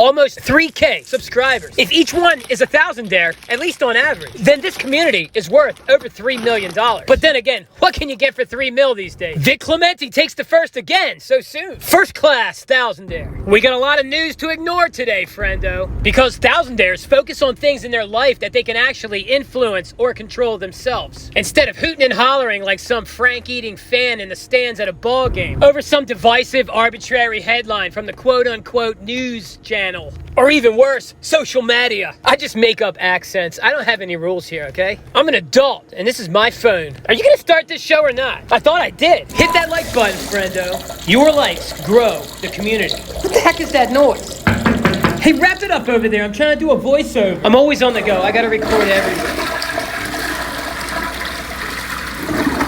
almost 3K subscribers. If each one is $1,000, at least on average, then this community is worth over $3 million. But then again, what can you get for $3 million these days? Vic Clementi takes the first again so soon. First class thousandaire. We got a lot of news to ignore today, friendo, because thousandaires focus on things in their life that they can actually influence or control themselves, instead of hooting and hollering like some Frank-eating fan in the stands at a ball game over some divisive, arbitrary headline from the quote-unquote news channel. Or even worse, social media. I just make up accents. I don't have any rules here, okay? I'm an adult, and this is my phone. Are you gonna start this show or not? I thought I did. Hit that like button, friendo. Your likes grow the community. What the heck is that noise? Hey, wrap it up over there. I'm trying to do a voiceover. I'm always on the go. I gotta record everywhere.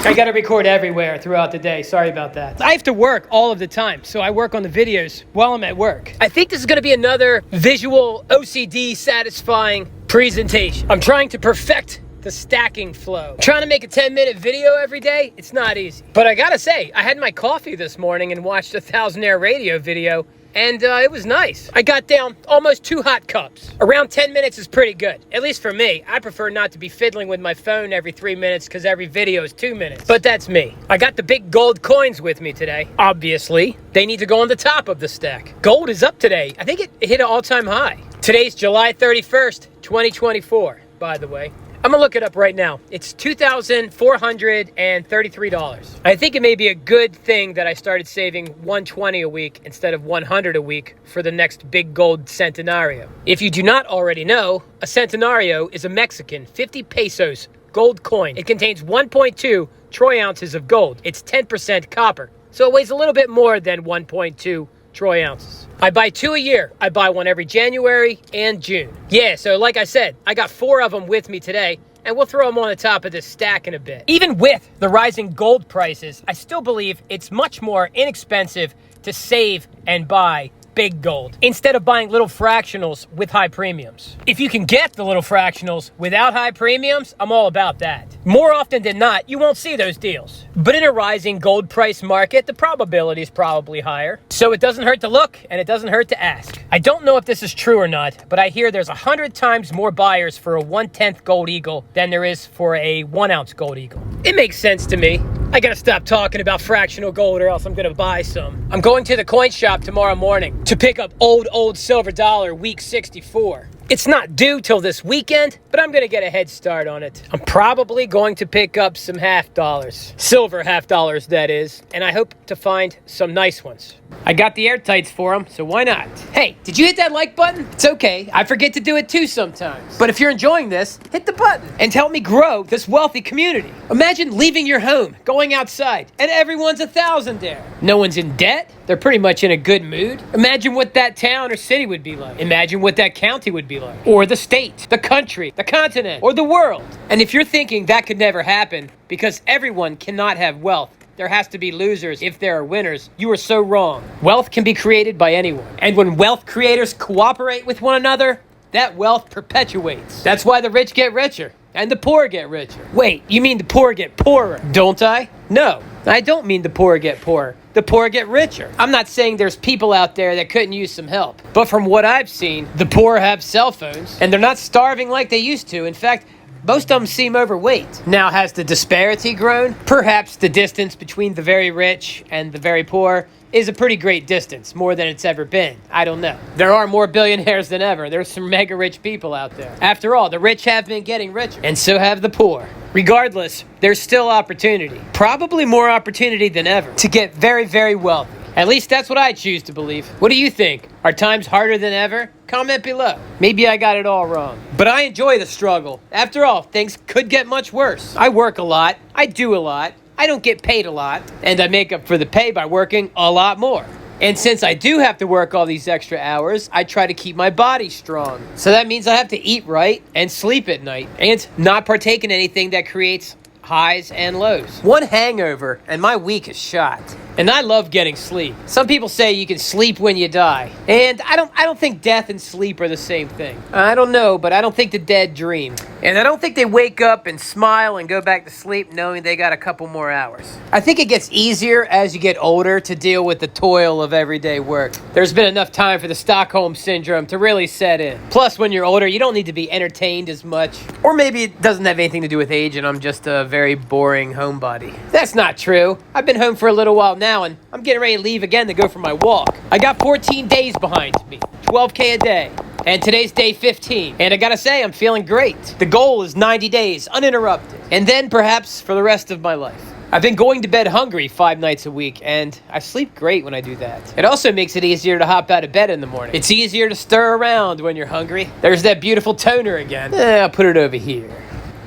I gotta record everywhere throughout the day. Sorry about that. I have to work all of the time, so I work on the videos while I'm at work. I think this is gonna be another visual OCD satisfying presentation. I'm trying to perfect the stacking flow. Trying to make a 10-minute video every day, it's not easy. But I gotta say, I had my coffee this morning and watched a Thousandaire radio video, and it was nice. I got down almost 2 hot cups. Around 10 minutes is pretty good, at least for me. I prefer not to be fiddling with my phone every 3 minutes because every video is 2 minutes. But that's me. I got the big gold coins with me today. Obviously, they need to go on the top of the stack. Gold is up today. I think it hit an all-time high. Today's July 31st, 2024, by the way. I'm gonna look it up right now. It's $2,433. I think it may be a good thing that I started saving $120 a week instead of $100 a week for the next big gold centenario. If you do not already know, a centenario is a Mexican 50 pesos gold coin. It contains 1.2 troy ounces of gold. It's 10% copper, so it weighs a little bit more than 1.2 troy ounces. I buy 2 a year. I buy one every January and June. Yeah, so like I said, I got 4 of them with me today, and we'll throw them on the top of this stack in a bit. Even with the rising gold prices, I still believe it's much more inexpensive to save and buy big gold instead of buying little fractionals with high premiums. If you can get the little fractionals without high premiums, I'm all about that. More often than not, you won't see those deals. But in a rising gold price market, the probability is probably higher. So it doesn't hurt to look, and it doesn't hurt to ask. I don't know if this is true or not, but I hear there's 100 times more buyers for a 1/10 gold eagle than there is for a 1 ounce gold eagle. It makes sense to me. I gotta stop talking about fractional gold or else I'm gonna buy some. I'm going to the coin shop tomorrow morning to pick up old silver dollar week 64. It's not due till this weekend, but I'm gonna get a head start on it. I'm probably going to pick up some half dollars. Silver half dollars, that is. And I hope to find some nice ones. I got the airtights for them, so why not? Hey, did you hit that like button? It's okay, I forget to do it too sometimes. But if you're enjoying this, hit the button and help me grow this wealthy community. Imagine leaving your home, going outside, and everyone's a thousandaire. No one's in debt. They're pretty much in a good mood. Imagine what that town or city would be like. Imagine what that county would be like. Or the state, the country, the continent, or the world. And if you're thinking that could never happen because everyone cannot have wealth, there has to be losers if there are winners, you are so wrong. Wealth can be created by anyone. And when wealth creators cooperate with one another, that wealth perpetuates. That's why the rich get richer and the poor get richer. Wait, you mean the poor get poorer, don't I? No, I don't mean the poor get poorer. The poor get richer. I'm not saying there's people out there that couldn't use some help. But from what I've seen, the poor have cell phones, and they're not starving like they used to. In fact, most of them seem overweight. Now, has the disparity grown? Perhaps the distance between the very rich and the very poor is a pretty great distance, more than it's ever been. I don't know. There are more billionaires than ever. There's some mega rich people out there. After all, the rich have been getting richer, and so have the poor. Regardless, there's still opportunity. Probably more opportunity than ever to get very, very wealthy. At least that's what I choose to believe. What do you think? Are times harder than ever? Comment below. Maybe I got it all wrong. But I enjoy the struggle. After all, things could get much worse. I work a lot. I do a lot. I don't get paid a lot. And I make up for the pay by working a lot more. And since I do have to work all these extra hours, I try to keep my body strong. So that means I have to eat right and sleep at night and not partake in anything that creates highs and lows. One hangover and my week is shot. And I love getting sleep. Some people say you can sleep when you die. And I don't think death and sleep are the same thing. I don't know, but I don't think the dead dream. And I don't think they wake up and smile and go back to sleep knowing they got a couple more hours. I think it gets easier as you get older to deal with the toil of everyday work. There's been enough time for the Stockholm Syndrome to really set in. Plus, when you're older, you don't need to be entertained as much. Or maybe it doesn't have anything to do with age and I'm just a very boring homebody. That's not true. I've been home for a little while now and I'm getting ready to leave again to go for my walk. I got 14 days behind me, 12K a day. And today's day 15. And I gotta say, I'm feeling great. The goal is 90 days, uninterrupted. And then perhaps for the rest of my life. I've been going to bed hungry 5 nights a week, and I sleep great when I do that. It also makes it easier to hop out of bed in the morning. It's easier to stir around when you're hungry. There's that beautiful toner again. I'll put it over here.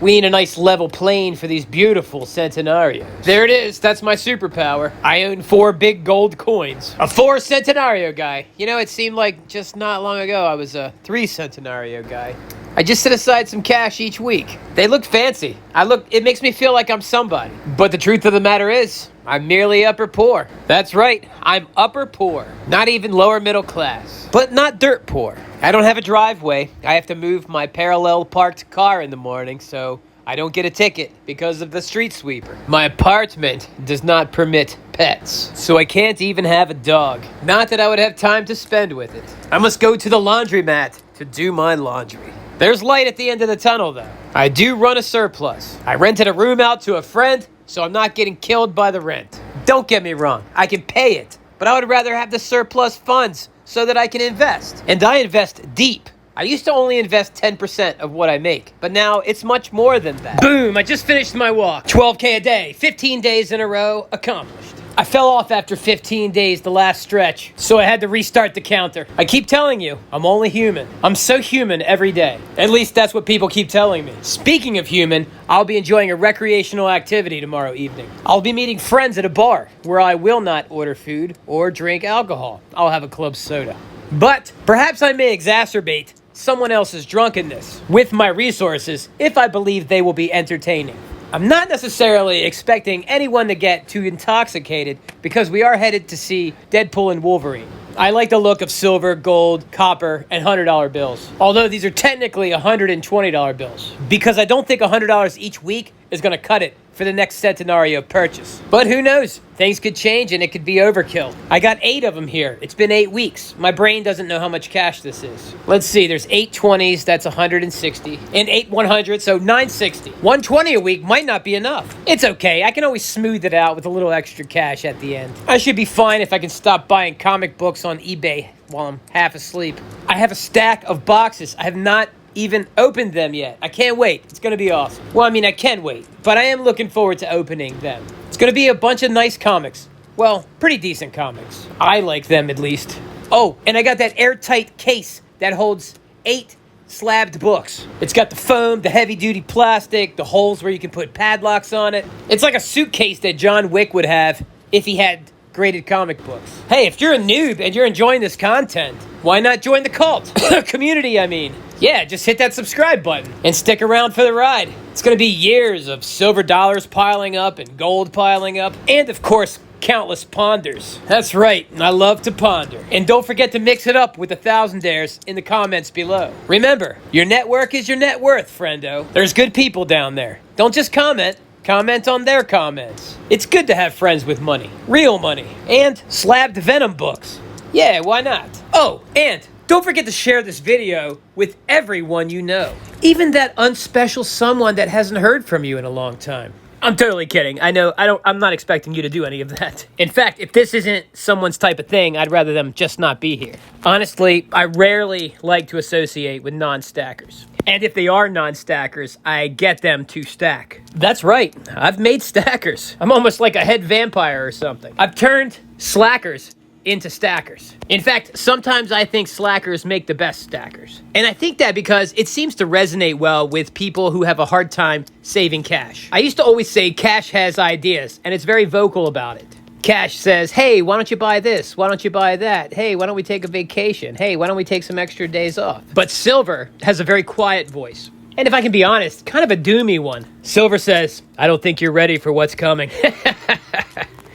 We need a nice level plane for these beautiful Centenarios. There it is. That's my superpower. I own 4 big gold coins. A 4 Centenario guy. You know, it seemed like just not long ago I was a 3 Centenario guy. I just set aside some cash each week. They look fancy. It makes me feel like I'm somebody. But the truth of the matter is, I'm merely upper poor. That's right, I'm upper poor. Not even lower middle class. But not dirt poor. I don't have a driveway. I have to move my parallel parked car in the morning, so I don't get a ticket because of the street sweeper. My apartment does not permit pets, so I can't even have a dog. Not that I would have time to spend with it. I must go to the laundromat to do my laundry. There's light at the end of the tunnel, though. I do run a surplus. I rented a room out to a friend, so I'm not getting killed by the rent. Don't get me wrong, I can pay it, but I would rather have the surplus funds so that I can invest. And I invest deep. I used to only invest 10% of what I make, but now it's much more than that. Boom, I just finished my walk. 12K a day, 15 days in a row, accomplished. I fell off after 15 days, the last stretch, so I had to restart the counter. I keep telling you, I'm only human. I'm so human every day. At least that's what people keep telling me. Speaking of human, I'll be enjoying a recreational activity tomorrow evening. I'll be meeting friends at a bar where I will not order food or drink alcohol. I'll have a club soda. But perhaps I may exacerbate someone else's drunkenness with my resources if I believe they will be entertaining. I'm not necessarily expecting anyone to get too intoxicated because we are headed to see Deadpool and Wolverine. I like the look of silver, gold, copper, and $100 bills. Although these are technically $120 bills. Because I don't think $100 each week is going to cut it for the next Centenario purchase. But who knows? Things could change and it could be overkill. I got 8 of them here. It's been 8 weeks. My brain doesn't know how much cash this is. Let's see, there's 8 20s, that's 160. And 8 100s, so 960. 120 a week might not be enough. It's okay, I can always smooth it out with a little extra cash at the end. I should be fine if I can stop buying comic books on eBay while I'm half asleep. I have a stack of boxes. I have not even opened them yet. I can't wait. It's gonna be awesome. Well, I mean, I can wait, but I am looking forward to opening them. It's gonna be a bunch of nice comics. Well, pretty decent comics. I like them, at least. Oh, and I got that airtight case that holds 8 slabbed books. It's got the foam, the heavy-duty plastic, the holes where you can put padlocks on it. It's like a suitcase that John Wick would have if he had graded comic books. Hey, if you're a noob and you're enjoying this content, why not join the cult? Community, I mean. Yeah, just hit that subscribe button and stick around for the ride. It's gonna be years of silver dollars piling up and gold piling up, and of course, countless ponders. That's right, I love to ponder. And don't forget to mix it up with the thousandaires in the comments below. Remember, your network is your net worth, friendo. There's good people down there. Don't just comment. Comment on their comments. It's good to have friends with money. Real money. And slabbed Venom books. Yeah, why not? Oh, and don't forget to share this video with everyone you know. Even that unspecial someone that hasn't heard from you in a long time. I'm totally kidding. I know, I'm not expecting you to do any of that. In fact, if this isn't someone's type of thing, I'd rather them just not be here. Honestly, I rarely like to associate with non-stackers. And if they are non-stackers, I get them to stack. That's right, I've made stackers. I'm almost like a head vampire or something. I've turned slackers into stackers. In fact, sometimes I think slackers make the best stackers. And I think that because it seems to resonate well with people who have a hard time saving cash. I used to always say cash has ideas, and it's very vocal about it. Cash says, hey, why don't you buy this? Why don't you buy that? Hey, why don't we take a vacation? Hey, why don't we take some extra days off? But Silver has a very quiet voice. And if I can be honest, kind of a doomy one. Silver says, I don't think you're ready for what's coming.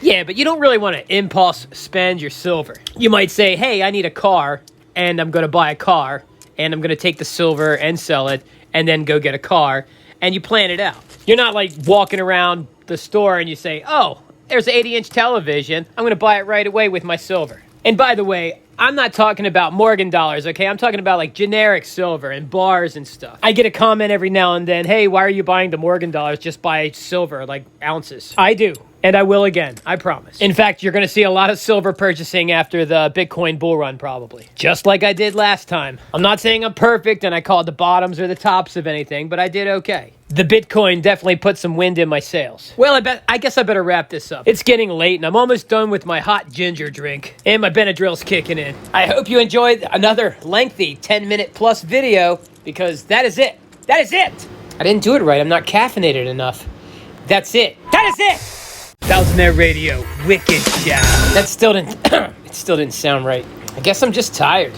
Yeah, but you don't really want to impulse spend your silver. You might say, hey, I need a car, and I'm going to buy a car, and I'm going to take the silver and sell it, and then go get a car, and you plan it out. You're not like walking around the store and you say, oh, there's an 80-inch television. I'm going to buy it right away with my silver. And by the way, I'm not talking about Morgan dollars, okay? I'm talking about like generic silver and bars and stuff. I get a comment every now and then, hey, why are you buying the Morgan dollars? Just buy silver, like ounces. I do. And I will again, I promise. In fact, you're going to see a lot of silver purchasing after the Bitcoin bull run, probably. Just like I did last time. I'm not saying I'm perfect and I called the bottoms or the tops of anything, but I did okay. The Bitcoin definitely put some wind in my sails. Well, I guess I better wrap this up. It's getting late and I'm almost done with my hot ginger drink. And my Benadryl's kicking in. I hope you enjoyed another lengthy 10-minute plus video because that is it. That is it! I didn't do it right. I'm not caffeinated enough. That's it. That is it! ThousandAir Radio, wicked shout. That still didn't, it still didn't sound right. I guess I'm just tired.